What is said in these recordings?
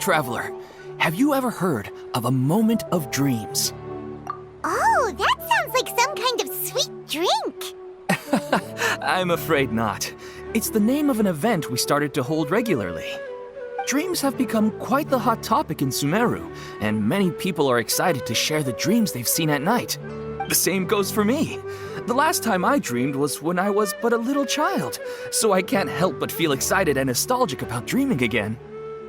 traveler, have you ever heard of a moment of dreams? Oh, that sounds like some kind of sweet drink. I'm afraid not. It's the name of an event we started to hold regularly. Dreams have become quite the hot topic in Sumeru, and many people are excited to share the dreams they've seen at night. The same goes for me. The last time I dreamed was when I was but a little child, so I can't help but feel excited and nostalgic about dreaming again.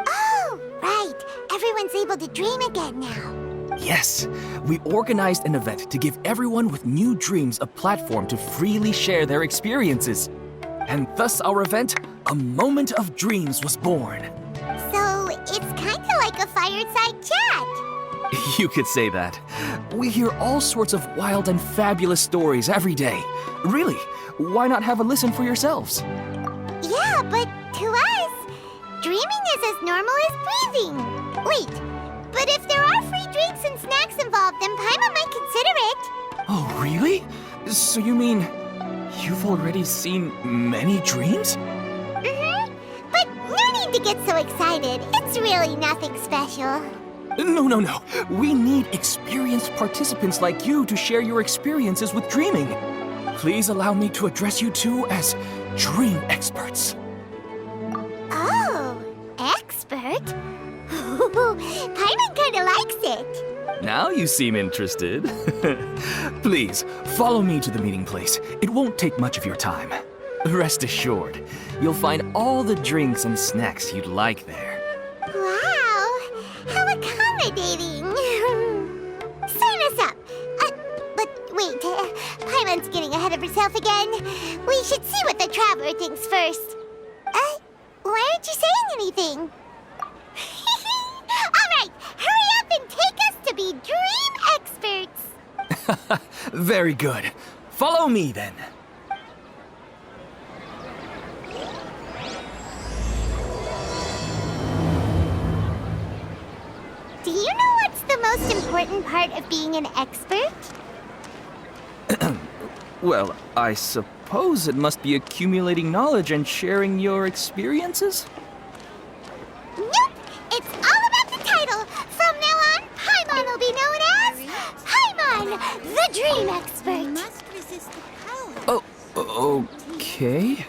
Oh, right. Everyone's able to dream again now. Yes, we organized an event to give everyone with new dreams a platform to freely share their experiences. And thus our event, A Moment of Dreams, was born. So, it's kind of like a fireside chat. You could say that. We hear all sorts of wild and fabulous stories every day. Really, why not have a listen for yourselves? Yeah, but to us, dreaming is as normal as breathing. Wait, but if there are free drinks and snacks involved, then Paimon might consider it. Oh, really? So you mean you've already seen many dreams? Mm-hmm. But no need to get so excited. It's really nothing special. No. We need experienced participants like you to share your experiences with dreaming. Please allow me to address you two as dream experts. Oh, expert? Paimon kinda likes it. Now you seem interested. Please, follow me to the meeting place. It won't take much of your time. Rest assured, you'll find all the drinks and snacks you'd like there. Wow, how accommodating. Sign us up. But wait, Paimon's getting ahead of herself again. We should see what the traveler thinks first. Why aren't you saying anything? All right, hurry up and take us to be dream experts. Very good. Follow me then. Do you know what's the most important part of being an expert? Well, I suppose it must be accumulating knowledge and sharing your experiences? Nope! It's all about the title. From now on, Paimon will be known as Paimon, the Dream Expert. You must resist the power. Oh, okay.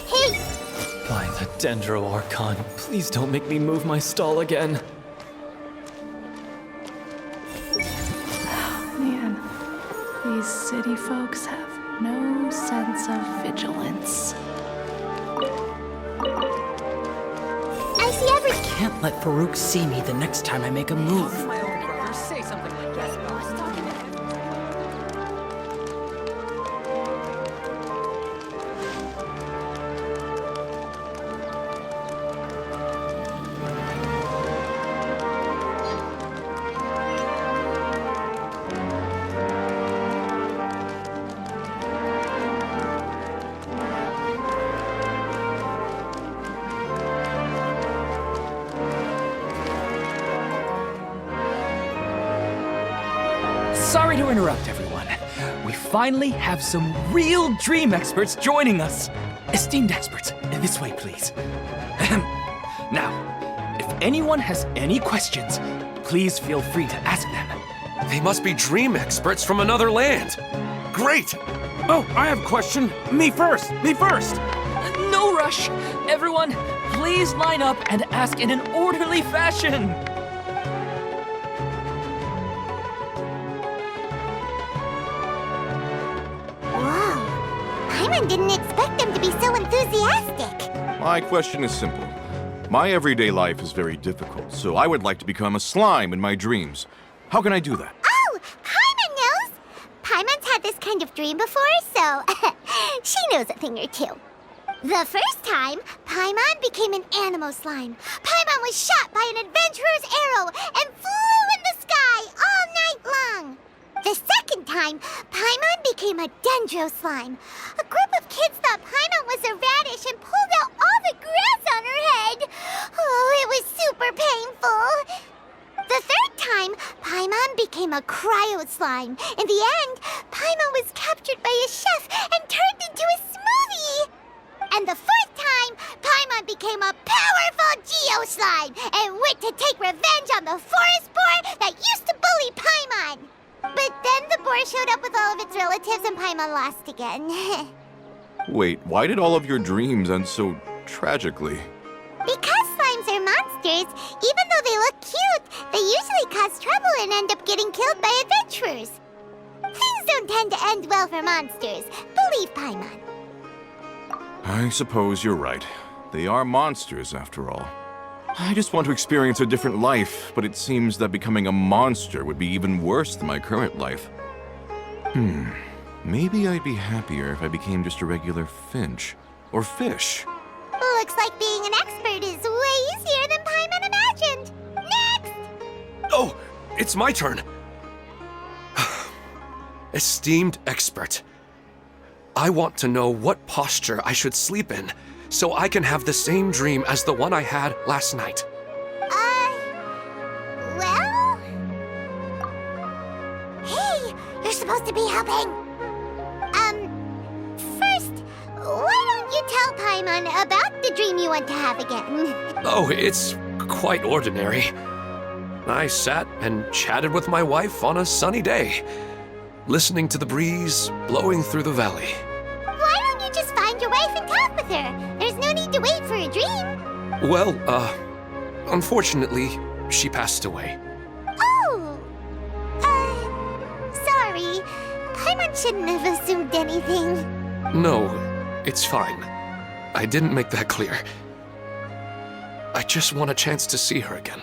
Hey, By the Dendro Archon, please don't make me move my stall again. Man, these city folks have no sense of vigilance. I see every... Can't let Farouk see me the next time I make a move. Say something like that. Sorry to interrupt, everyone. We finally have some real dream experts joining us. Esteemed experts, this way, please. Now, if anyone has any questions, please feel free to ask them. They must be dream experts from another land. Great! Oh, I have a question. Me first! No rush. Everyone, please line up and ask in an orderly fashion. Whoa, Paimon didn't expect them to be so enthusiastic. My question is simple. My everyday life is very difficult, so I would like to become a slime in my dreams. How can I do that? Oh, Paimon knows. Paimon's had this kind of dream before, so she knows a thing or two. The first time, Paimon became an animal slime. Paimon was shot by an adventurer's arrow and flew in the sky all night long. The second time, Paimon became a dendro slime. A group of kids thought Paimon was a radish and pulled out all the grass on her head. Oh, it was super painful. became a cryo slime. In the end, Paimon was captured by a chef and turned into a smoothie. And the fourth time, Paimon became a powerful Geo slime and went to take revenge on the forest boar that used to bully Paimon. But then the boar showed up with all of its relatives and Paimon lost again. Wait, why did all of your dreams end so tragically? Because slimes are monsters, even though they look cute, they usually cause trouble and end up getting killed by adventurers. Things don't tend to end well for monsters. Believe Paimon. I suppose you're right. They are monsters, after all. I just want to experience a different life, but it seems that becoming a monster would be even worse than my current life. Maybe I'd be happier if I became just a regular finch. Or fish. Looks like being an expert is way easier than Paimon imagined. Next! Oh, it's my turn. Esteemed expert, I want to know what posture I should sleep in so I can have the same dream as the one I had last night. Well? Hey, you're supposed to be helping. First, why don't you tell Paimon about the dream you want to have again? Oh, it's quite ordinary. I sat and chatted with my wife on a sunny day, listening to the breeze blowing through the valley. Why don't you just find your wife and talk with her? There's no need to wait for a dream. Well, unfortunately, she passed away. Oh! Sorry. Paimon shouldn't have assumed anything. No, it's fine. I didn't make that clear. I just want a chance to see her again.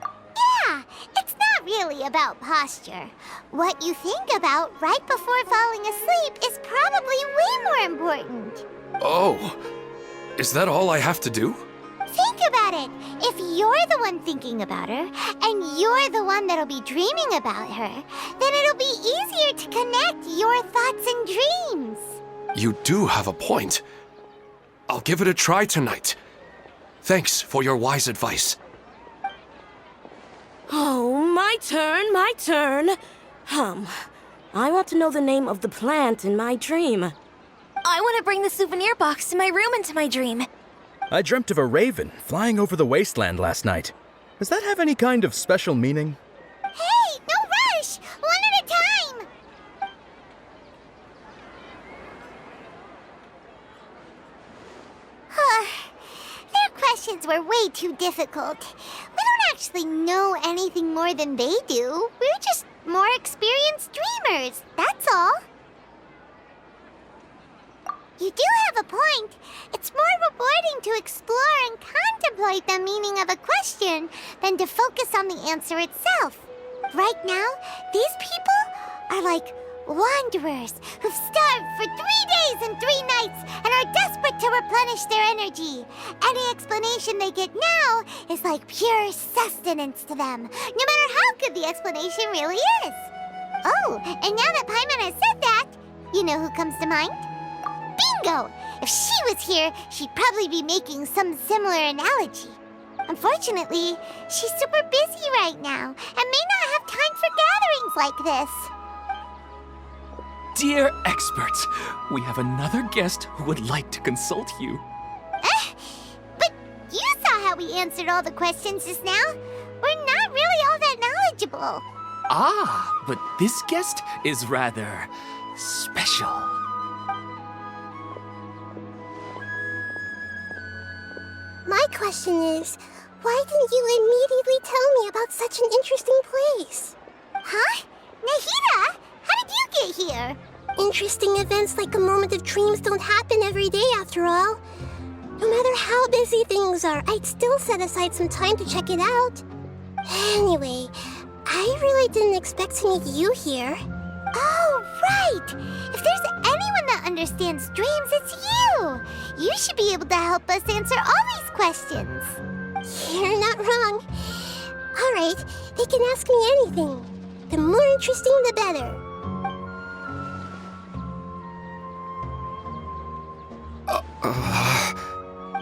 Yeah, it's not really about posture. What you think about right before falling asleep is probably way more important. Oh, is that all I have to do? Think about it. If you're the one thinking about her, and you're the one that'll be dreaming about her, then it'll be easier to connect your thoughts and dreams. You do have a point. I'll give it a try tonight. Thanks for your wise advice. Oh, my turn, my turn. I want to know the name of the plant in my dream. I want to bring the souvenir box to my room into my dream. I dreamt of a raven flying over the wasteland last night. Does that have any kind of special meaning? Hey, no rush! One at a time! Their questions were way too difficult. We don't actually know anything more than they do. We're just more experienced dreamers, that's all. You do have a point. It's more rewarding to explore and contemplate the meaning of a question than to focus on the answer itself. Right now, these people are like wanderers who've starved for 3 days and 3 nights and are desperate to replenish their energy. Any explanation they get now is like pure sustenance to them, no matter how good the explanation really is. Oh, and now that Paimon has said that, you know who comes to mind? Bingo! If she was here, she'd probably be making some similar analogy. Unfortunately, she's super busy right now and may not have time for gatherings like this. Dear experts, we have another guest who would like to consult you. But you saw how we answered all the questions just now. We're not really all that knowledgeable. Ah, but this guest is rather special. My question is, why didn't you immediately tell me about such an interesting place? Huh? Nahida, how did you get here? Interesting events like a moment of dreams don't happen every day after all. No matter how busy things are, I'd still set aside some time to check it out. Anyway, I really didn't expect to meet you here. Oh, right! If there's anyone that understands dreams, it's you! You should be able to help us answer all these questions. You're not wrong. All right, they can ask me anything. The more interesting, the better.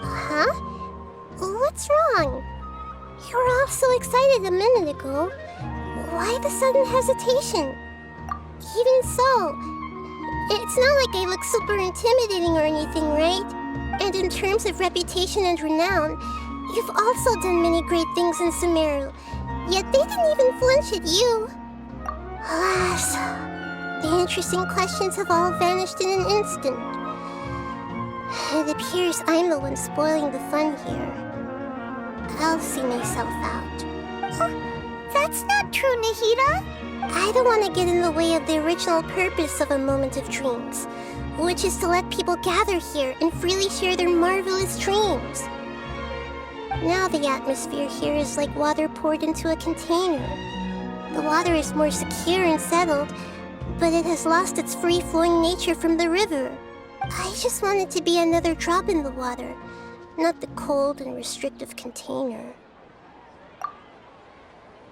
Huh? What's wrong? You were all so excited a minute ago. Why the sudden hesitation? Even so, it's not like I look super intimidating or anything, right? And in terms of reputation and renown, you've also done many great things in Sumeru, yet they didn't even flinch at you. Alas, the interesting questions have all vanished in an instant. It appears I'm the one spoiling the fun here. I'll see myself out. That's not true, Nahida. I don't want to get in the way of the original purpose of a Moment of Dreams, which is to let people gather here and freely share their marvelous dreams. Now the atmosphere here is like water poured into a container. The water is more secure and settled, but it has lost its free-flowing nature from the river. I just want it to be another drop in the water, not the cold and restrictive container.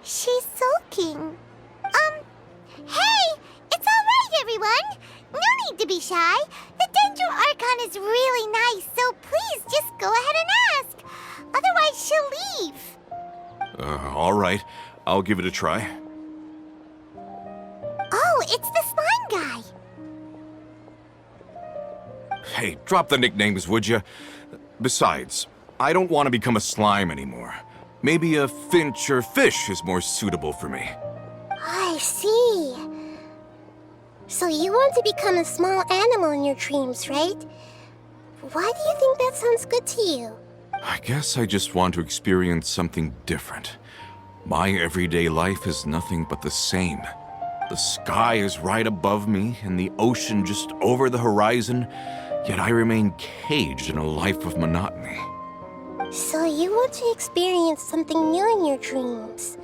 She's sulking. Hey! It's all right, everyone! No need to be shy. The Dendro Archon is really nice, so please just go ahead and ask. Otherwise, she'll leave. All right. I'll give it a try. Oh, it's the slime guy. Hey, drop the nicknames, would you? Besides, I don't want to become a slime anymore. Maybe a finch or fish is more suitable for me. I see. So you want to become a small animal in your dreams, right? Why do you think that sounds good to you? I guess I just want to experience something different. My everyday life is nothing but the same. The sky is right above me and the ocean just over the horizon, yet I remain caged in a life of monotony. So you want to experience something new in your dreams?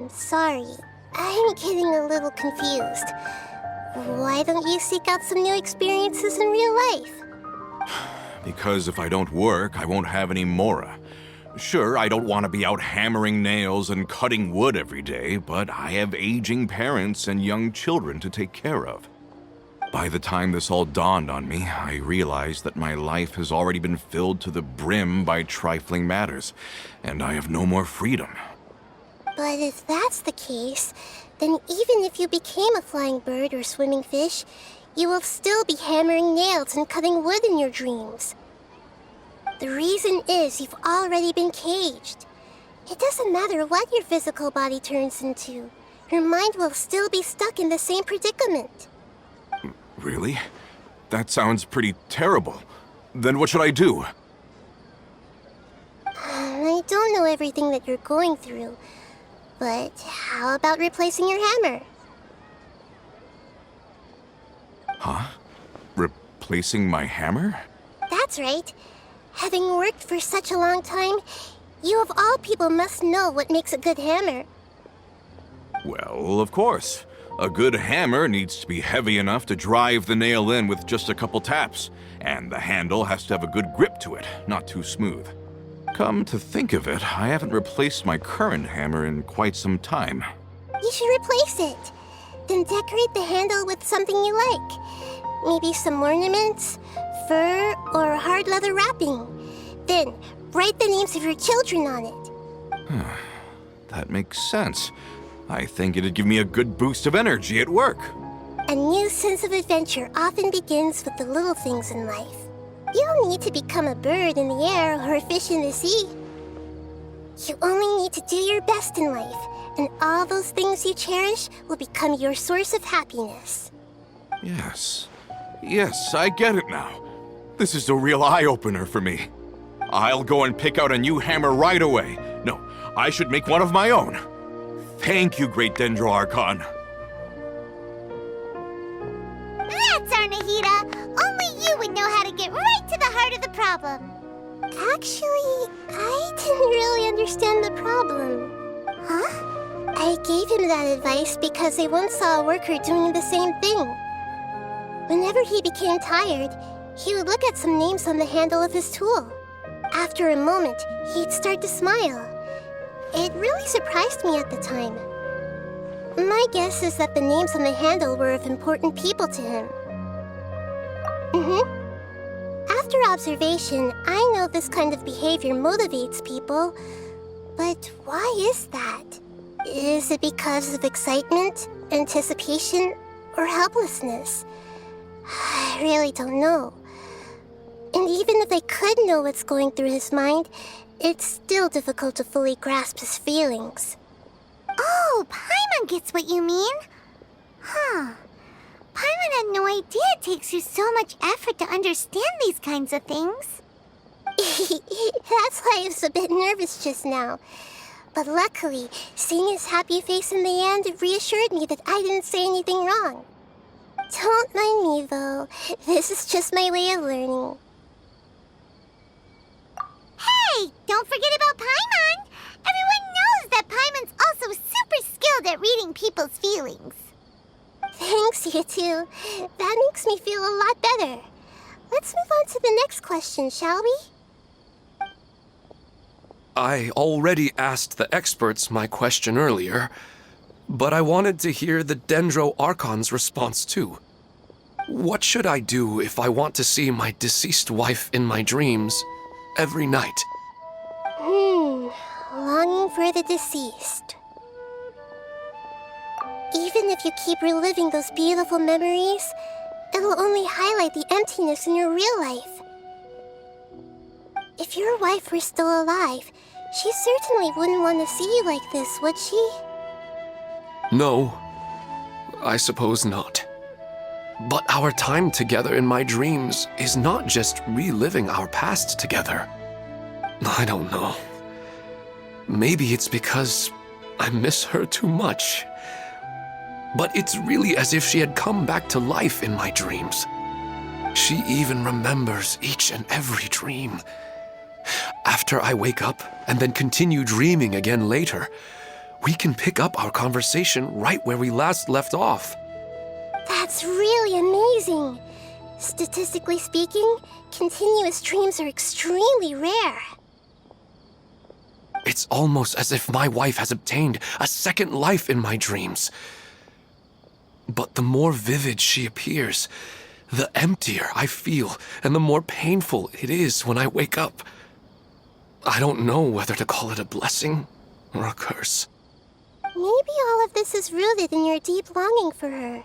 Sorry. I'm getting a little confused. Why don't you seek out some new experiences in real life? Because if I don't work, I won't have any Mora. Sure, I don't want to be out hammering nails and cutting wood every day, but I have aging parents and young children to take care of. By the time this all dawned on me, I realized that my life has already been filled to the brim by trifling matters, and I have no more freedom. But if that's the case, then even if you became a flying bird or swimming fish, you will still be hammering nails and cutting wood in your dreams. The reason is you've already been caged. It doesn't matter what your physical body turns into. Your mind will still be stuck in the same predicament. Really? That sounds pretty terrible. Then what should I do? I don't know everything that you're going through, but how about replacing your hammer? Huh? Replacing my hammer? That's right. Having worked for such a long time, you of all people must know what makes a good hammer. Well, of course. A good hammer needs to be heavy enough to drive the nail in with just a couple taps, and the handle has to have a good grip to it, not too smooth. Come to think of it, I haven't replaced my current hammer in quite some time. You should replace it. Then decorate the handle with something you like. Maybe some ornaments, fur, or hard leather wrapping. Then, write the names of your children on it. That makes sense. I think it'd give me a good boost of energy at work. A new sense of adventure often begins with the little things in life. You don't need to become a bird in the air or a fish in the sea. You only need to do your best in life, and all those things you cherish will become your source of happiness. Yes. Yes, I get it now. This is a real eye-opener for me. I'll go and pick out a new hammer right away. No, I should make one of my own. Thank you, Great Dendro Archon. That's our Nahida! Only you would know how to get right to the heart of the problem. Actually, I didn't really understand the problem. Huh? I gave him that advice because I once saw a worker doing the same thing. Whenever he became tired, he would look at some names on the handle of his tool. After a moment, he'd start to smile. It really surprised me at the time. My guess is that the names on the handle were of important people to him. After observation, I know this kind of behavior motivates people. But why is that? Is it because of excitement, anticipation, or helplessness? I really don't know. And even if I could know what's going through his mind, it's still difficult to fully grasp his feelings. Oh, Paimon gets what you mean. Huh. Paimon had no idea it takes you so much effort to understand these kinds of things. That's why I was a bit nervous just now. But luckily, seeing his happy face in the end reassured me that I didn't say anything wrong. Don't mind me, though. This is just my way of learning. Hey, don't forget about Paimon! Everyone knows that Paimon's also super skilled at reading people's feelings. Thanks, you two. That makes me feel a lot better. Let's move on to the next question, shall we? I already asked the experts my question earlier, but I wanted to hear the Dendro Archon's response too. What should I do if I want to see my deceased wife in my dreams every night? Longing for the deceased. Even if you keep reliving those beautiful memories, it'll only highlight the emptiness in your real life. If your wife were still alive, she certainly wouldn't want to see you like this, would she? No, I suppose not. But our time together in my dreams is not just reliving our past together. I don't know. Maybe it's because I miss her too much. But it's really as if she had come back to life in my dreams. She even remembers each and every dream. After I wake up and then continue dreaming again later, we can pick up our conversation right where we last left off. That's really amazing. Statistically speaking, continuous dreams are extremely rare. It's almost as if my wife has obtained a second life in my dreams. But the more vivid she appears, the emptier I feel and the more painful it is when I wake up. I don't know whether to call it a blessing or a curse. Maybe all of this is rooted in your deep longing for her.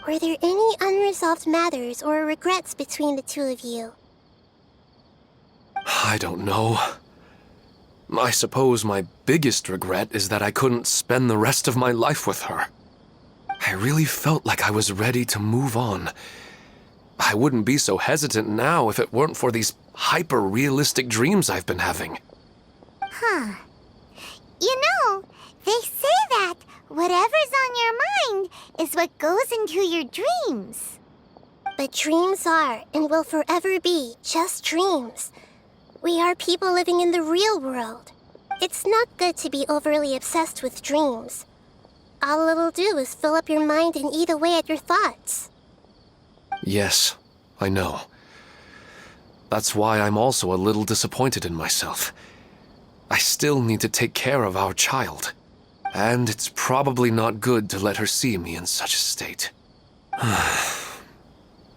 Were there any unresolved matters or regrets between the two of you? I don't know. I suppose my biggest regret is that I couldn't spend the rest of my life with her. I really felt like I was ready to move on. I wouldn't be so hesitant now if it weren't for these hyper-realistic dreams I've been having. Huh. You know, they say that whatever's on your mind is what goes into your dreams. But dreams are and will forever be just dreams. We are people living in the real world. It's not good to be overly obsessed with dreams. All it'll do is fill up your mind and eat away at your thoughts. Yes, I know. That's why I'm also a little disappointed in myself. I still need to take care of our child. And it's probably not good to let her see me in such a state.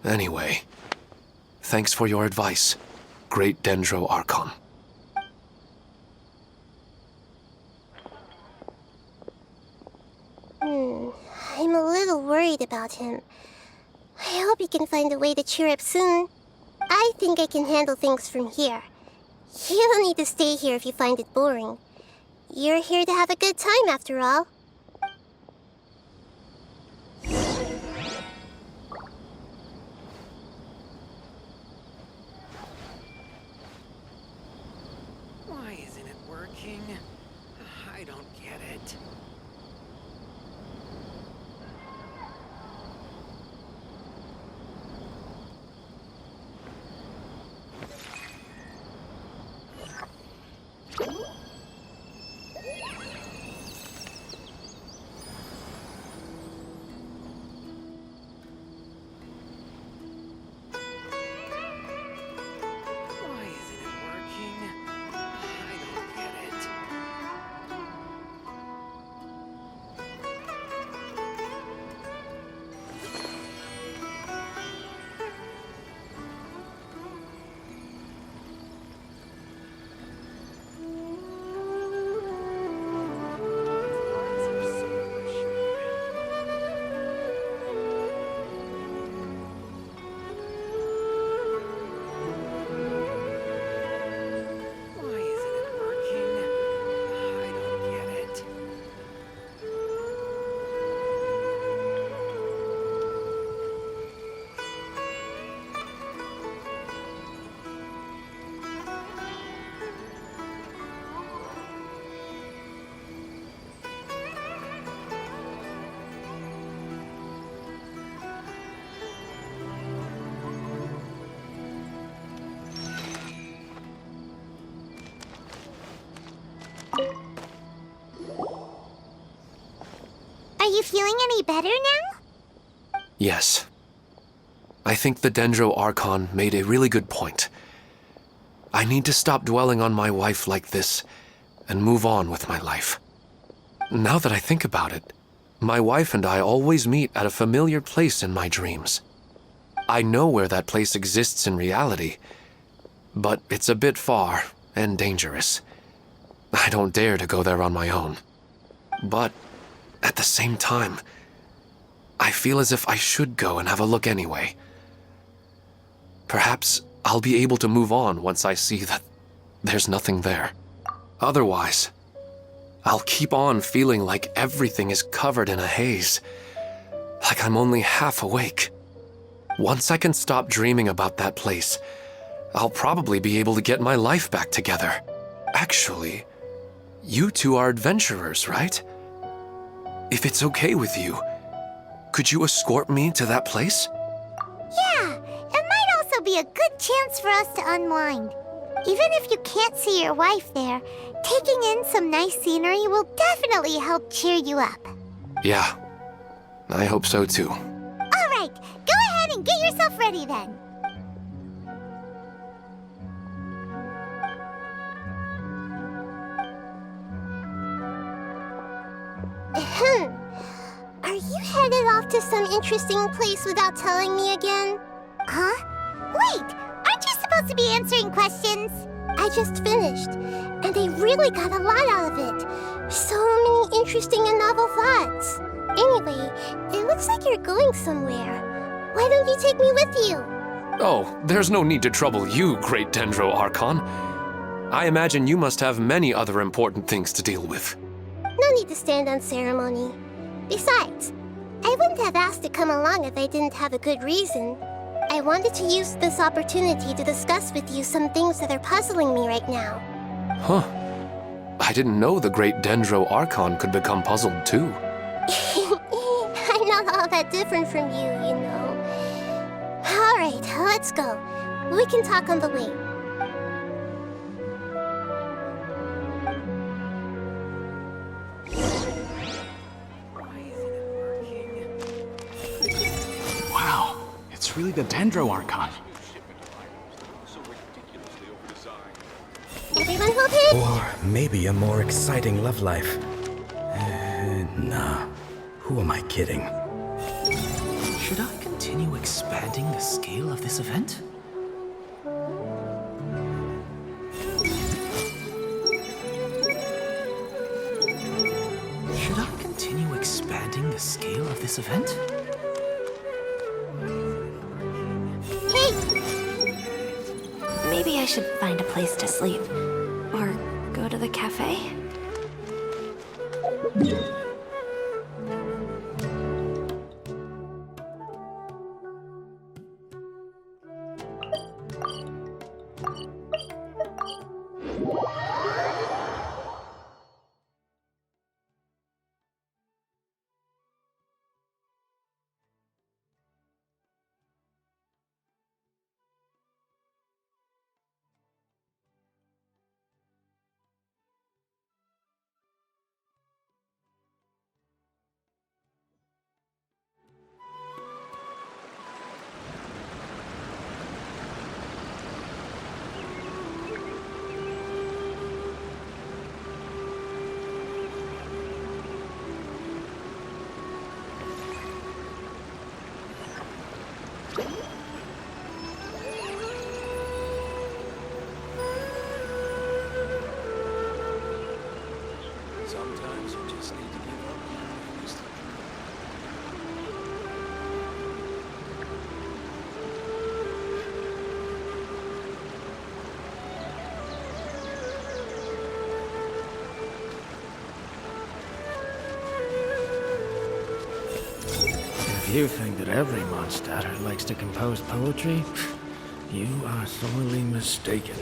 Anyway, thanks for your advice, Great Dendro Archon. I'm a little worried about him. I hope he can find a way to cheer up soon. I think I can handle things from here. You don't need to stay here if you find it boring. You're here to have a good time, after all. Why isn't it working? I don't get it. Why isn't it working? I don't get it. you feeling any better now? Yes. I think the Dendro Archon made a really good point. I need to stop dwelling on my wife like this and move on with my life. Now that I think about it, my wife and I always meet at a familiar place in my dreams. I know where that place exists in reality, but it's a bit far and dangerous. I don't dare to go there on my own. But at the same time, I feel as if I should go and have a look anyway. Perhaps I'll be able to move on once I see that there's nothing there. Otherwise, I'll keep on feeling like everything is covered in a haze, like I'm only half awake. Once I can stop dreaming about that place, I'll probably be able to get my life back together. Actually, you two are adventurers, right? If it's okay with you, could you escort me to that place? Yeah, it might also be a good chance for us to unwind. Even if you can't see your wife there, taking in some nice scenery will definitely help cheer you up. Yeah, I hope so too. All right, go ahead and get yourself ready then. Are you headed off to some interesting place without telling me again? Huh? Wait, aren't you supposed to be answering questions? I just finished, and I really got a lot out of it. So many interesting and novel thoughts. Anyway, it looks like you're going somewhere. Why don't you take me with you? Oh, there's no need to trouble you, great Dendro Archon. I imagine you must have many other important things to deal with. No need to stand on ceremony. Besides, I wouldn't have asked to come along if I didn't have a good reason. I wanted to use this opportunity to discuss with you some things that are puzzling me right now. Huh. I didn't know the great Dendro Archon could become puzzled too. I'm not all that different from you, you know. Alright, let's go. We can talk on the way. Wow, it's really the Dendro Archon. Everyone hold it? Or maybe a more exciting love life. Nah. Who am I kidding? Should I continue expanding the scale of this event? Should I continue expanding the scale of this event? Maybe I should find a place to sleep. Or go to the cafe? Sometimes you just need to give up. If you think that every monster likes to compose poetry, you are sorely mistaken.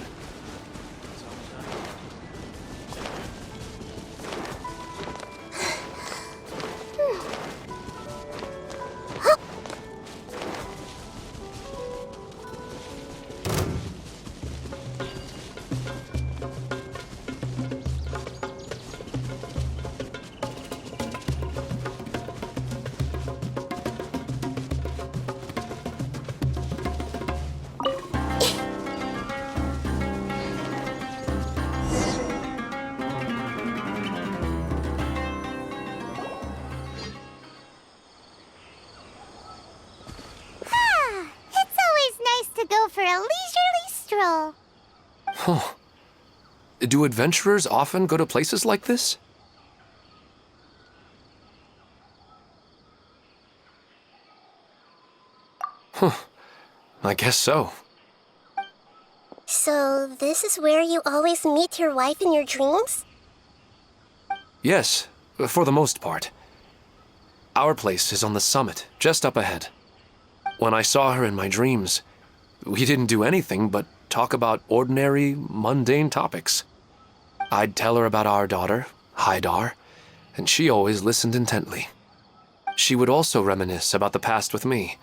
general. Huh. Do adventurers often go to places like this? Huh. I guess so. So, this is where you always meet your wife in your dreams? Yes, for the most part. Our place is on the summit, just up ahead. When I saw her in my dreams, we didn't do anything but talk about ordinary, mundane topics. I'd tell her about our daughter, Haidar, and she always listened intently. She would also reminisce about the past with me,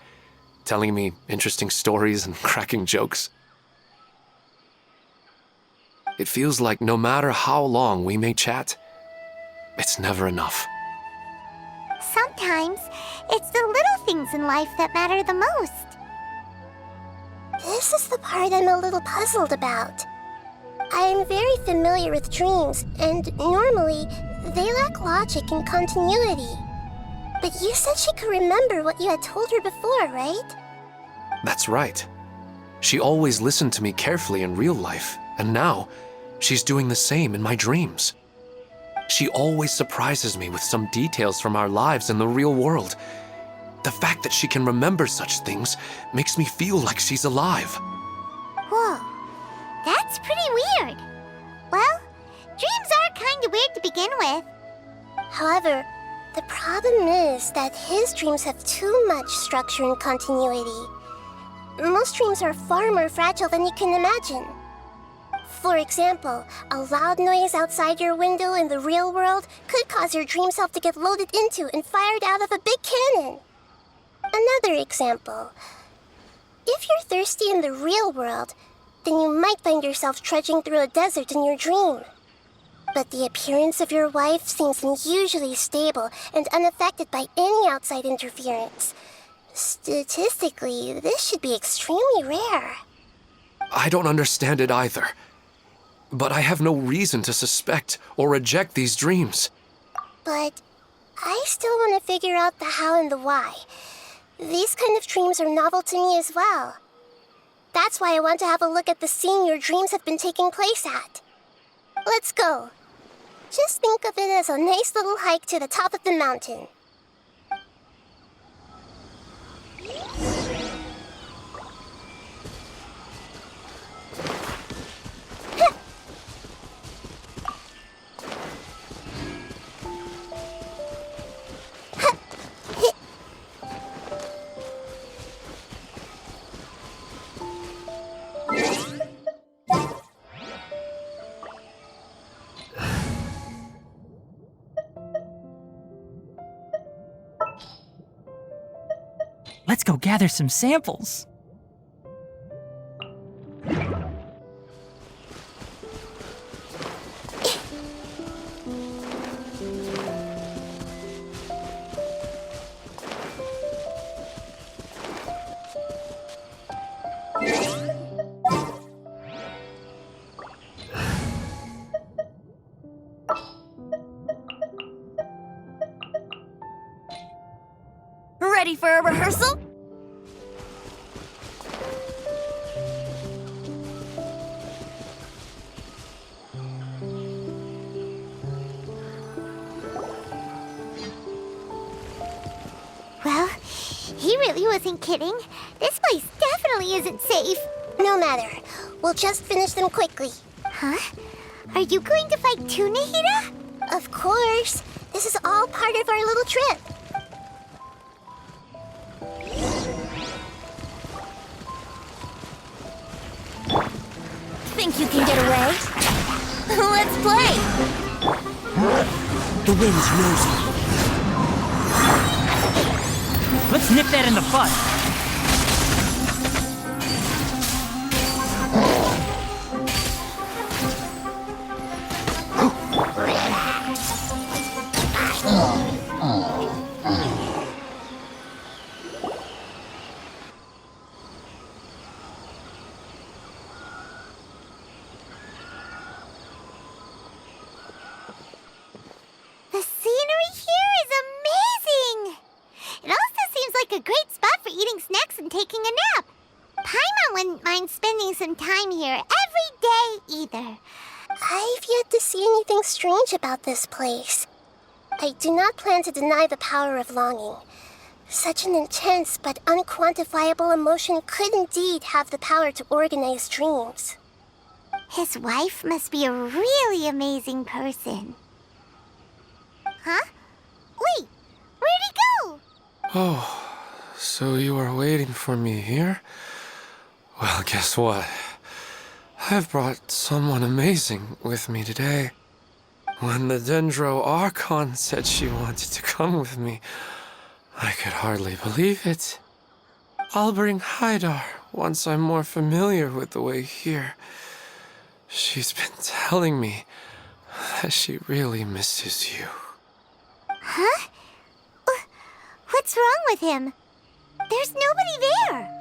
telling me interesting stories and cracking jokes. It feels like no matter how long we may chat, it's never enough. Sometimes, it's the little things in life that matter the most. This is the part I'm a little puzzled about. I am very familiar with dreams, and normally, they lack logic and continuity. But you said she could remember what you had told her before, right? That's right. She always listened to me carefully in real life, and now, she's doing the same in my dreams. She always surprises me with some details from our lives in the real world. The fact that she can remember such things makes me feel like she's alive. Whoa, that's pretty weird. Well, dreams are kind of weird to begin with. However, the problem is that his dreams have too much structure and continuity. Most dreams are far more fragile than you can imagine. For example, a loud noise outside your window in the real world could cause your dream self to get loaded into and fired out of a big cannon. Another example. If you're thirsty in the real world, then you might find yourself trudging through a desert in your dream. But the appearance of your wife seems unusually stable and unaffected by any outside interference. Statistically, this should be extremely rare. I don't understand it either. But I have no reason to suspect or reject these dreams. But I still want to figure out the how and the why. These kind of dreams are novel to me as well. That's why I want to have a look at the scene your dreams have been taking place at. Let's go. Just think of it as a nice little hike to the top of the mountain. Let's go gather some samples. Ready for a rehearsal? Well, he really wasn't kidding. This place definitely isn't safe. No matter. We'll just finish them quickly. Huh? Are you going to fight too, Nahida? Of course. This is all part of our little trip. Think you can get away? Let's play! The wind's nosy. Let's nip that in the bud. The scenery here is amazing! It also seems like a great spot for eating snacks and taking a nap. Paimon wouldn't mind spending spending some time here every day either. I've yet to see anything strange about this place. I do not plan to deny the power of longing. Such an intense but unquantifiable emotion could indeed have the power to organize dreams. His wife must be a really amazing person. Huh? Wait, where'd he go? Oh, so you are waiting for me here? Well, guess what? I've brought someone amazing with me today. When the Dendro Archon said she wanted to come with me, I could hardly believe it. I'll bring Haidar once I'm more familiar with the way here. She's been telling me that she really misses you. Huh? What's wrong with him? There's nobody there.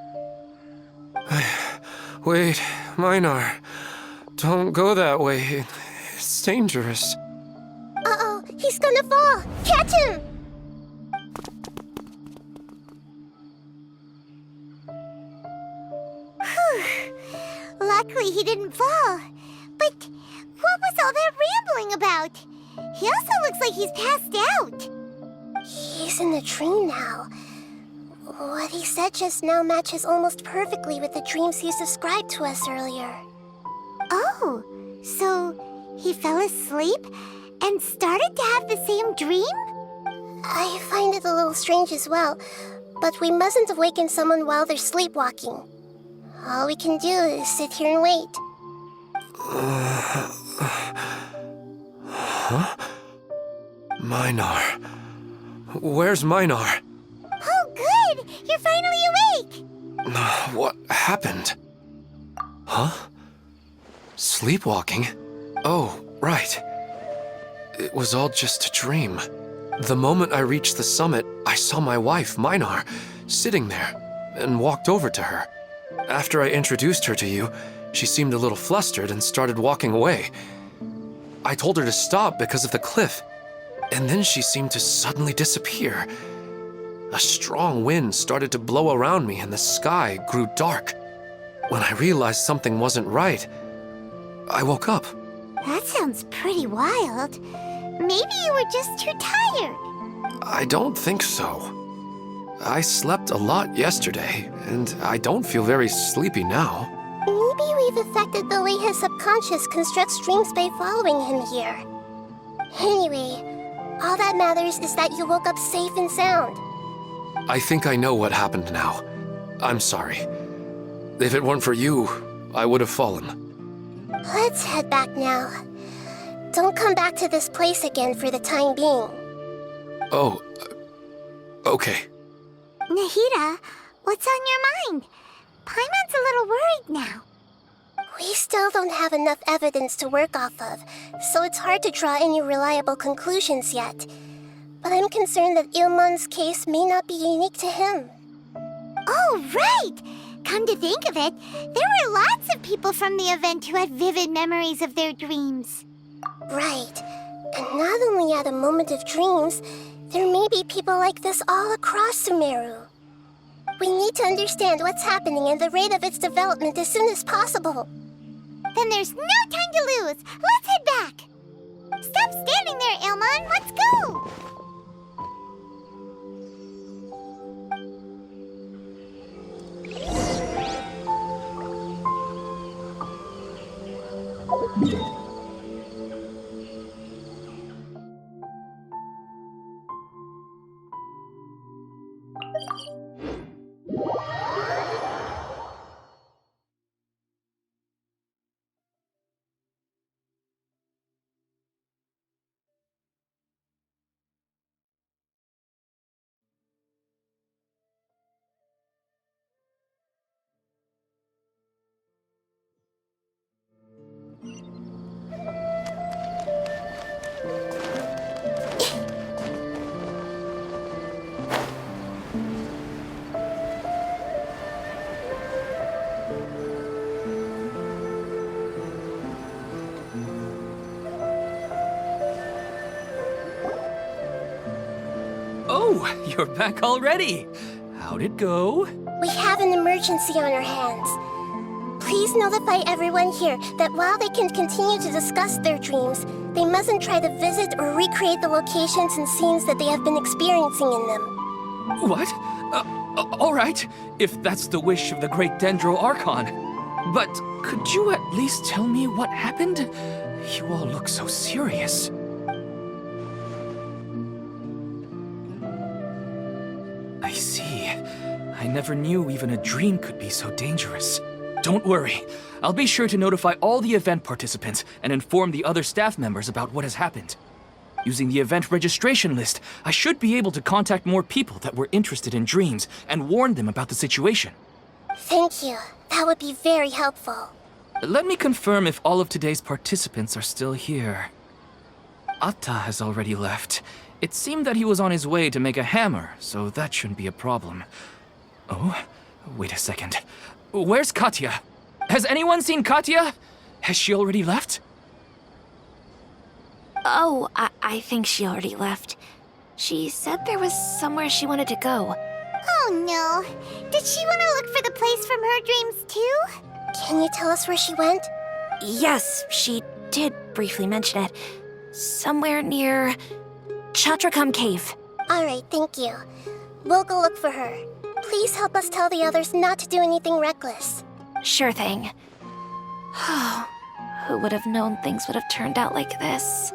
Wait, Minar. Don't go that way. It's dangerous. Uh-oh, he's gonna fall! Catch him! Luckily he didn't fall. But what was all that rambling about? He also looks like he's passed out. He's in the dream now. What he said just now matches almost perfectly with the dreams he's described to us earlier. Oh, so he fell asleep and started to have the same dream? I find it a little strange as well, but we mustn't awaken someone while they're sleepwalking. All we can do is sit here and wait. Huh? Minar. Where's Minar? Oh, good! You're finally awake! What happened? Huh? Sleepwalking? Oh, right. It was all just a dream. The moment I reached the summit, I saw my wife, Minar, sitting there, and walked over to her. After I introduced her to you, she seemed a little flustered and started walking away. I told her to stop because of the cliff, and then she seemed to suddenly disappear. A strong wind started to blow around me and the sky grew dark. When I realized something wasn't right, I woke up. That sounds pretty wild. Maybe you were just too tired. I don't think so. I slept a lot yesterday, and I don't feel very sleepy now. Maybe we've affected the way his subconscious constructs dreams by following him here. Anyway, all that matters is that you woke up safe and sound. I think I know what happened now. I'm sorry. If it weren't for you, I would have fallen. Let's head back now. Don't come back to this place again for the time being. Oh, okay. Nahida, what's on your mind? Paimon's a little worried now. We still don't have enough evidence to work off of, so it's hard to draw any reliable conclusions yet. But I'm concerned that Ilmon's case may not be unique to him. Oh, right! Come to think of it, there were lots of people from the event who had vivid memories of their dreams. Right. And not only at a moment of dreams, there may be people like this all across Sumeru. We need to understand what's happening and the rate of its development as soon as possible. Then there's no time to lose. Let's head back. Stop standing there, Ilmon. Let's go. Oh, you're back already. How'd it go? We have an emergency on our hands. Please notify everyone here that while they can continue to discuss their dreams, they mustn't try to visit or recreate the locations and scenes that they have been experiencing in them. What? All right, if that's the wish of the great Dendro Archon. But could you at least tell me what happened? You all look so serious. I see. I never knew even a dream could be so dangerous. Don't worry. I'll be sure to notify all the event participants and inform the other staff members about what has happened. Using the event registration list, I should be able to contact more people that were interested in dreams and warn them about the situation. Thank you. That would be very helpful. Let me confirm if all of today's participants are still here. Atta has already left. It seemed that he was on his way to make a hammer, so that shouldn't be a problem. Oh, wait a second. Where's Katya? Has anyone seen Katya? Has she already left? Oh, I think she already left. She said there was somewhere she wanted to go. Oh no. Did she want to look for the place from her dreams too? Can you tell us where she went? Yes, she did briefly mention it. Somewhere near Chatrakam Cave. Alright, thank you. We'll go look for her. Please help us tell the others not to do anything reckless. Sure thing. Who would have known things would have turned out like this?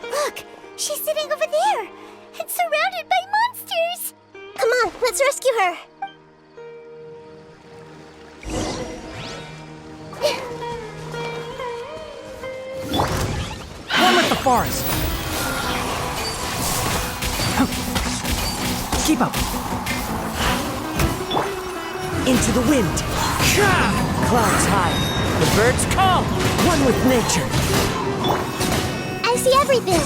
Look! She's sitting over there! And surrounded by monsters! Come on, let's rescue her! Run with the forest! Keep up! Into the wind! Clouds high, the birds come! One with nature! I see everything!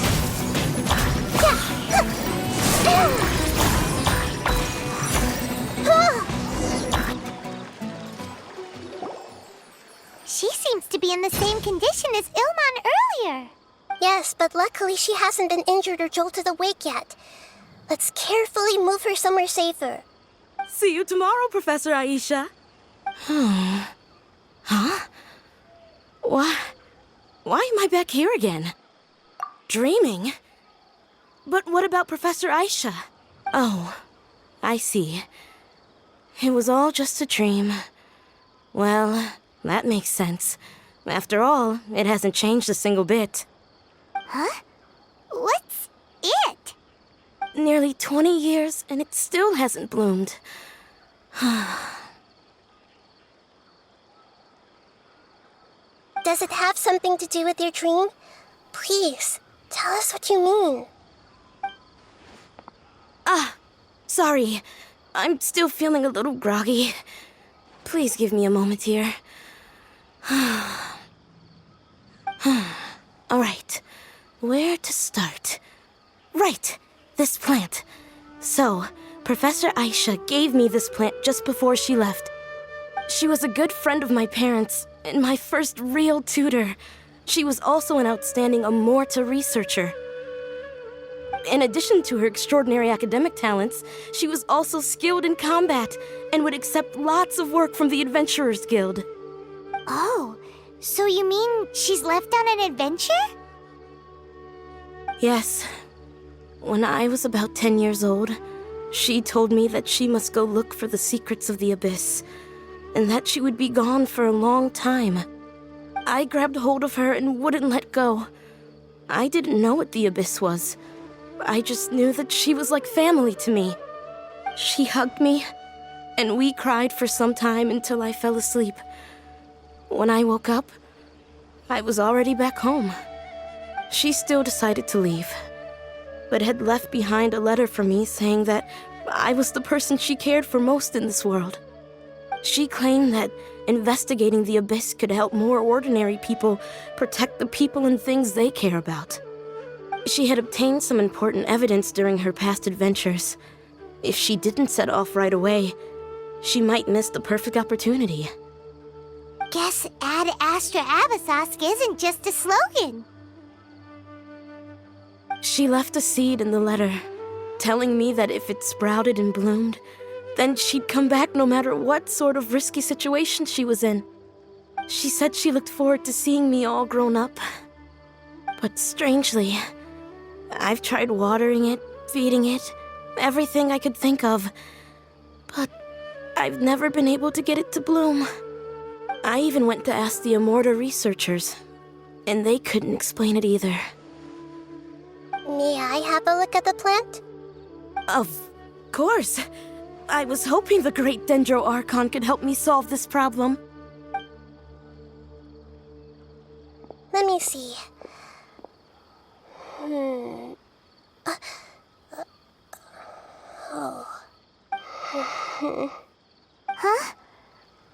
She seems to be in the same condition as Ilman earlier. Yes, but luckily she hasn't been injured or jolted awake yet. Let's carefully move her somewhere safer. See you tomorrow, Professor Aisha. Huh? Why am I back here again? Dreaming? But what about Professor Aisha? Oh, I see. It was all just a dream. Well, that makes sense. After all, it hasn't changed a single bit. Huh? What's it? Nearly 20 years, and it still hasn't bloomed. Does it have something to do with your dream? Please, tell us what you mean. Sorry. I'm still feeling a little groggy. Please give me a moment here. Alright, where to start? Right, this plant. So, Professor Aisha gave me this plant just before she left. She was a good friend of my parents, and my first real tutor. She was also an outstanding Amorta researcher. In addition to her extraordinary academic talents, she was also skilled in combat and would accept lots of work from the Adventurers Guild. Oh, so you mean she's left on an adventure? Yes. When I was about 10 years old, she told me that she must go look for the secrets of the abyss, and that she would be gone for a long time. I grabbed hold of her and wouldn't let go. I didn't know what the abyss was. I just knew that she was like family to me. She hugged me, and we cried for some time until I fell asleep. When I woke up, I was already back home. She still decided to leave, but had left behind a letter for me saying that I was the person she cared for most in this world. She claimed that investigating the abyss could help more ordinary people protect the people and things they care about. She had obtained some important evidence during her past adventures. If she didn't set off right away, she might miss the perfect opportunity. Guess Ad Astra Abyssosque isn't just a slogan. She left a seed in the letter, telling me that if it sprouted and bloomed, then she'd come back no matter what sort of risky situation she was in. She said she looked forward to seeing me all grown up. But strangely, I've tried watering it, feeding it, everything I could think of, but I've never been able to get it to bloom. I even went to ask the Immorta researchers, and they couldn't explain it either. May I have a look at the plant? Of course. I was hoping the great Dendro Archon could help me solve this problem. Let me see. Huh?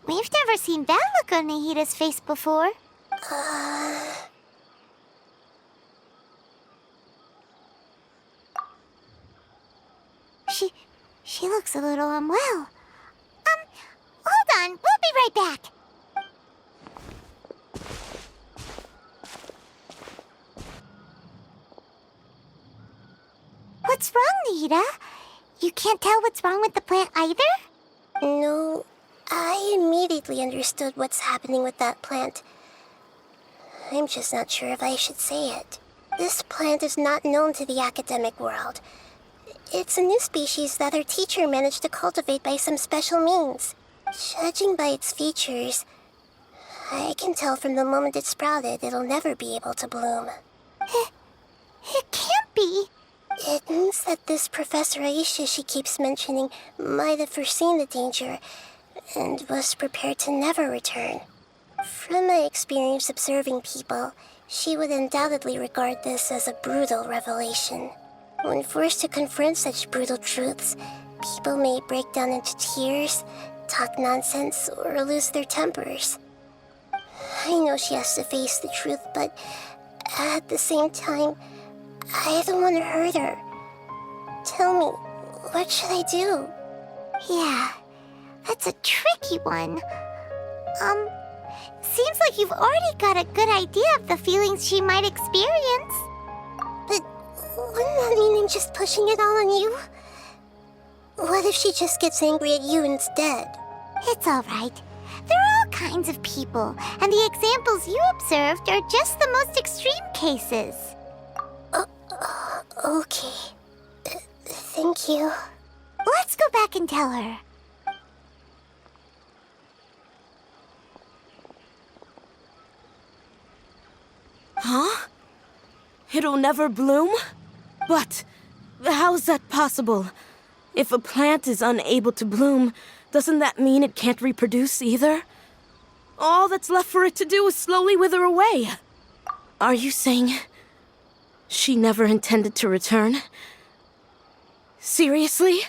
We've never seen that look on Nahida's face before. She looks a little unwell. Hold on, we'll be right back. What's wrong, Nahida? You can't tell what's wrong with the plant either? No, I immediately understood what's happening with that plant. I'm just not sure if I should say it. This plant is not known to the academic world. It's a new species that our teacher managed to cultivate by some special means. Judging by its features, I can tell from the moment it sprouted it'll never be able to bloom. It can't be. It means that this Professor Aisha she keeps mentioning might have foreseen the danger and was prepared to never return. From my experience observing people, she would undoubtedly regard this as a brutal revelation. When forced to confront such brutal truths, people may break down into tears, talk nonsense, or lose their tempers. I know she has to face the truth, but at the same time, I don't want to hurt her. Tell me, what should I do? Yeah, that's a tricky one. Seems like you've already got a good idea of the feelings she might experience. But wouldn't that mean I'm just pushing it all on you? What if she just gets angry at you instead? It's all right. There are all kinds of people, and the examples you observed are just the most extreme cases. Okay. Thank you. Let's go back and tell her. Huh? It'll never bloom? But how's that possible? If a plant is unable to bloom, doesn't that mean it can't reproduce either? All that's left for it to do is slowly wither away. Are you saying she never intended to return? Seriously?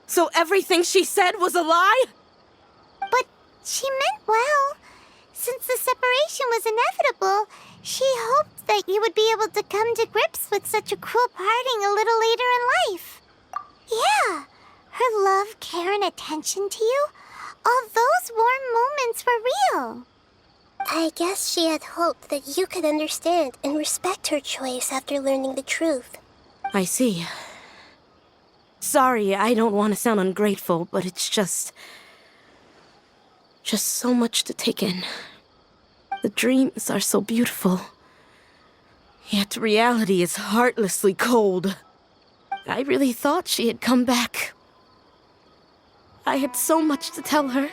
So everything she said was a lie? But she meant well. Since the separation was inevitable, she hoped that you would be able to come to grips with such a cruel parting a little later in life. Yeah, her love, care, and attention to you, all those warm moments were real. I guess she had hoped that you could understand and respect her choice after learning the truth. I see. Sorry, I don't want to sound ungrateful, but it's just so much to take in. The dreams are so beautiful, yet reality is heartlessly cold. I really thought she had come back. I had so much to tell her.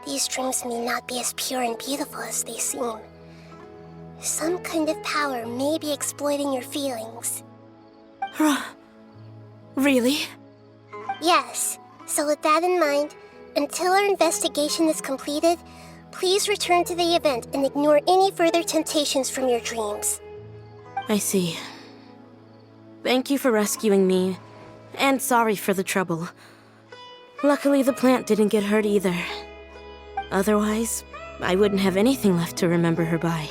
These dreams may not be as pure and beautiful as they seem. Some kind of power may be exploiting your feelings. Really? Yes. So with that in mind, until our investigation is completed, please return to the event and ignore any further temptations from your dreams. I see. Thank you for rescuing me, and sorry for the trouble. Luckily, the plant didn't get hurt either. Otherwise, I wouldn't have anything left to remember her by.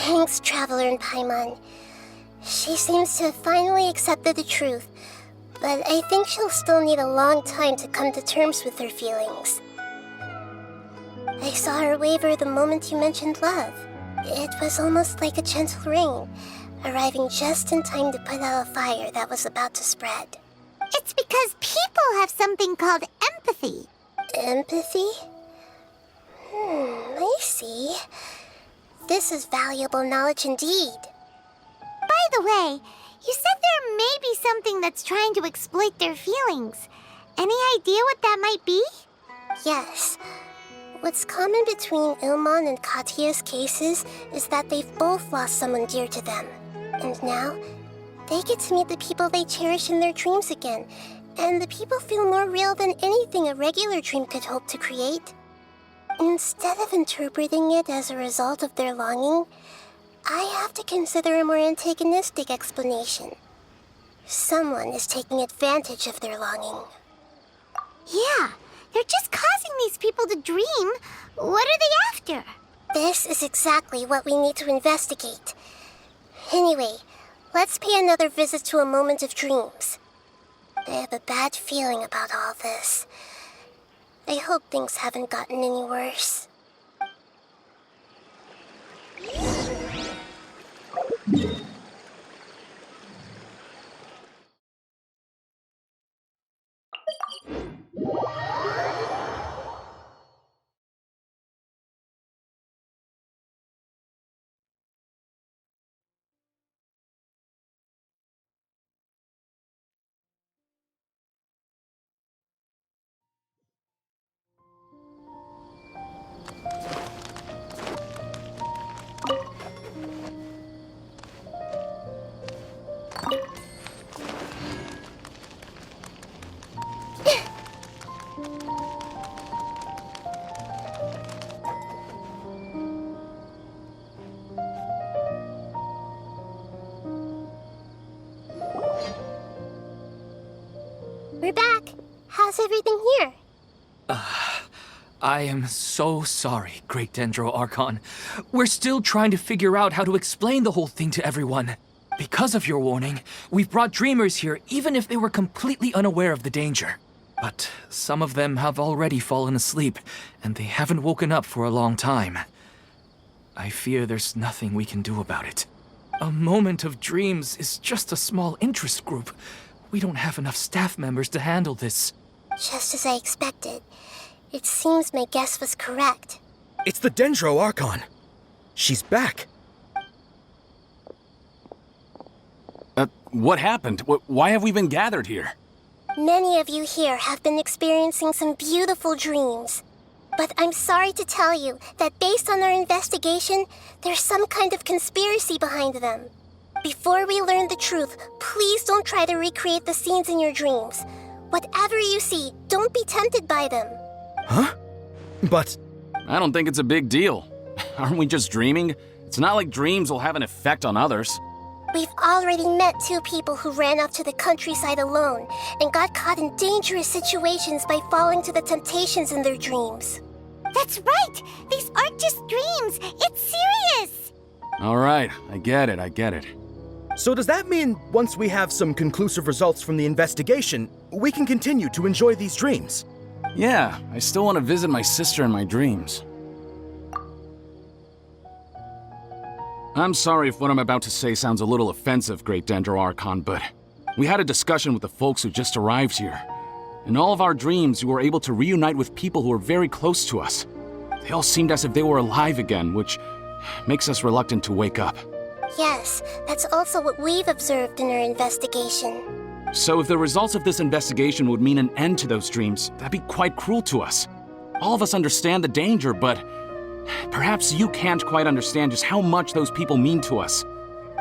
Thanks, Traveler and Paimon. She seems to have finally accepted the truth, but I think she'll still need a long time to come to terms with her feelings. I saw her waver the moment you mentioned love. It was almost like a gentle rain, arriving just in time to put out a fire that was about to spread. It's because people have something called empathy. Empathy? I see. This is valuable knowledge indeed. By the way, you said there may be something that's trying to exploit their feelings. Any idea what that might be? Yes. What's common between Ilmon and Katya's cases is that they've both lost someone dear to them. And now, they get to meet the people they cherish in their dreams again. And the people feel more real than anything a regular dream could hope to create. Instead of interpreting it as a result of their longing, I have to consider a more antagonistic explanation. Someone is taking advantage of their longing. Yeah, they're just causing these people to dream. What are they after? This is exactly what we need to investigate. Anyway, let's pay another visit to a moment of dreams. I have a bad feeling about all this. I hope things haven't gotten any worse. We're back. How's everything here? I am so sorry, Great Dendro Archon. We're still trying to figure out how to explain the whole thing to everyone. Because of your warning, we've brought dreamers here even if they were completely unaware of the danger. But some of them have already fallen asleep, and they haven't woken up for a long time. I fear there's nothing we can do about it. A moment of dreams is just a small interest group. We don't have enough staff members to handle this. Just as I expected. It seems my guess was correct. It's the Dendro Archon. She's back. What happened? Why have we been gathered here? Many of you here have been experiencing some beautiful dreams. But I'm sorry to tell you that based on our investigation, there's some kind of conspiracy behind them. Before we learn the truth, please don't try to recreate the scenes in your dreams. Whatever you see, don't be tempted by them. Huh? But... I don't think it's a big deal. Aren't we just dreaming? It's not like dreams will have an effect on others. We've already met 2 people who ran off to the countryside alone and got caught in dangerous situations by falling to the temptations in their dreams. That's right! These aren't just dreams! It's serious! All right, I get it. So does that mean once we have some conclusive results from the investigation, we can continue to enjoy these dreams? Yeah, I still want to visit my sister in my dreams. I'm sorry if what I'm about to say sounds a little offensive, Great Dendro Archon, but we had a discussion with the folks who just arrived here. In all of our dreams, we were able to reunite with people who were very close to us. They all seemed as if they were alive again, which makes us reluctant to wake up. Yes, that's also what we've observed in our investigation. So if the results of this investigation would mean an end to those dreams, that'd be quite cruel to us. All of us understand the danger, but perhaps you can't quite understand just how much those people mean to us.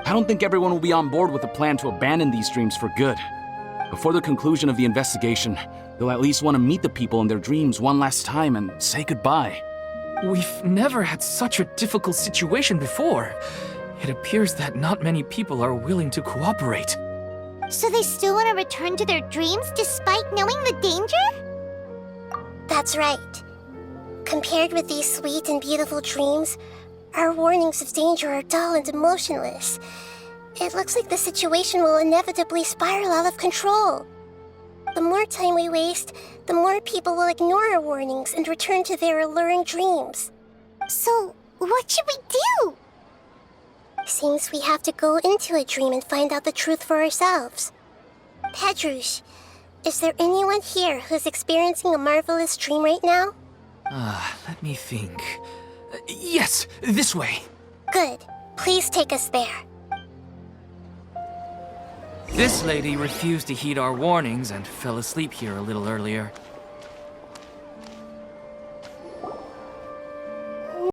I don't think everyone will be on board with the plan to abandon these dreams for good. Before the conclusion of the investigation, they'll at least want to meet the people in their dreams one last time and say goodbye. We've never had such a difficult situation before. It appears that not many people are willing to cooperate. So they still want to return to their dreams despite knowing the danger? That's right. Compared with these sweet and beautiful dreams, our warnings of danger are dull and emotionless. It looks like the situation will inevitably spiral out of control. The more time we waste, the more people will ignore our warnings and return to their alluring dreams. So, what should we do? Seems we have to go into a dream and find out the truth for ourselves. Pedrouche, is there anyone here who's experiencing a marvelous dream right now? Let me think. Yes, this way. Good. Please take us there. This lady refused to heed our warnings and fell asleep here a little earlier.